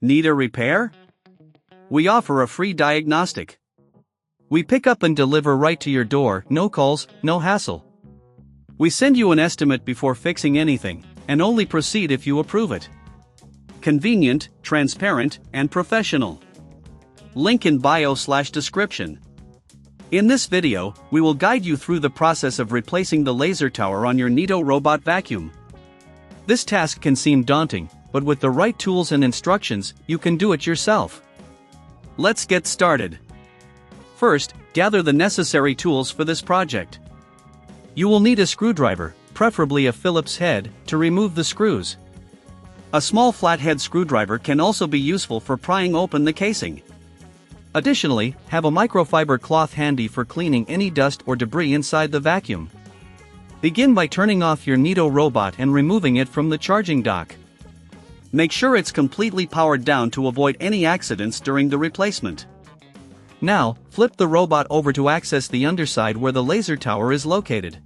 Need a repair? We offer a free diagnostic. We pick up and deliver right to your door, no calls, no hassle. We send you an estimate before fixing anything, and only proceed if you approve it. Convenient, transparent, and professional. Link in bio/description. In this video, we will guide you through the process of replacing the laser tower on your Neato robot vacuum. This task can seem daunting, but with the right tools and instructions, you can do it yourself. Let's get started. First, gather the necessary tools for this project. You will need a screwdriver, preferably a Phillips head, to remove the screws. A small flathead screwdriver can also be useful for prying open the casing. Additionally, have a microfiber cloth handy for cleaning any dust or debris inside the vacuum. Begin by turning off your Neato robot and removing it from the charging dock. Make sure it's completely powered down to avoid any accidents during the replacement. Now, flip the robot over to access the underside where the laser tower is located.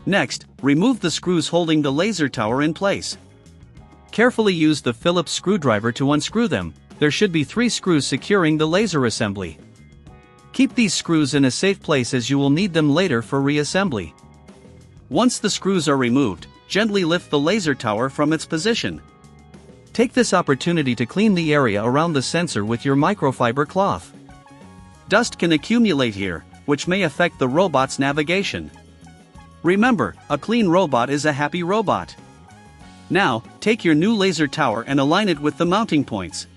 Next, remove the screws holding the laser tower in place. Carefully use the Phillips screwdriver to unscrew them. There should be 3 screws securing the laser assembly. Keep these screws in a safe place as you will need them later for reassembly. Once the screws are removed, gently lift the laser tower from its position. Take this opportunity to clean the area around the sensor with your microfiber cloth. Dust can accumulate here, which may affect the robot's navigation. Remember, a clean robot is a happy robot. Now, take your new laser tower and align it with the mounting points.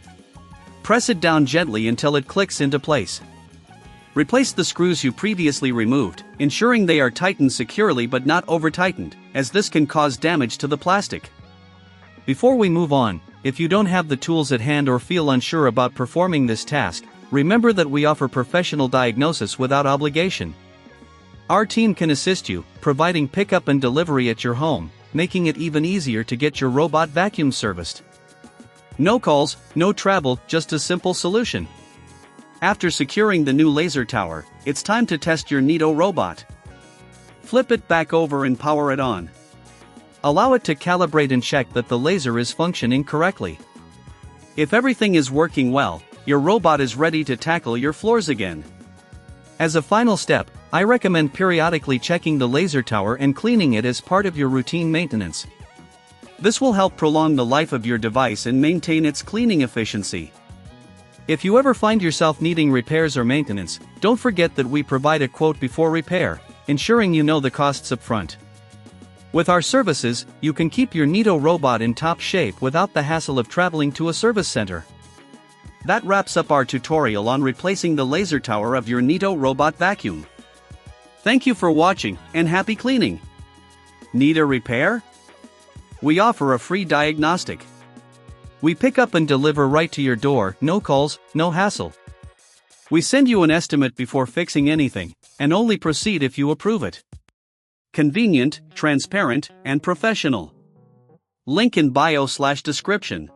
Press it down gently until it clicks into place. Replace the screws you previously removed, ensuring they are tightened securely but not over-tightened, as this can cause damage to the plastic. Before we move on, if you don't have the tools at hand or feel unsure about performing this task, remember that we offer professional diagnosis without obligation. Our team can assist you, providing pickup and delivery at your home, making it even easier to get your robot vacuum serviced. No calls, no travel, just a simple solution. After securing the new laser tower, it's time to test your Neato robot. Flip it back over and power it on. Allow it to calibrate and check that the laser is functioning correctly. If everything is working well, your robot is ready to tackle your floors again. As a final step, I recommend periodically checking the laser tower and cleaning it as part of your routine maintenance. This will help prolong the life of your device and maintain its cleaning efficiency. If you ever find yourself needing repairs or maintenance, don't forget that we provide a quote before repair, ensuring you know the costs up front. With our services, you can keep your Neato robot in top shape without the hassle of traveling to a service center. That wraps up our tutorial on replacing the laser tower of your Neato robot vacuum. Thank you for watching, and happy cleaning! Need a repair? We offer a free diagnostic. We pick up and deliver right to your door, no calls, no hassle. We send you an estimate before fixing anything, and only proceed if you approve it. Convenient, transparent, and professional. Link in bio/description.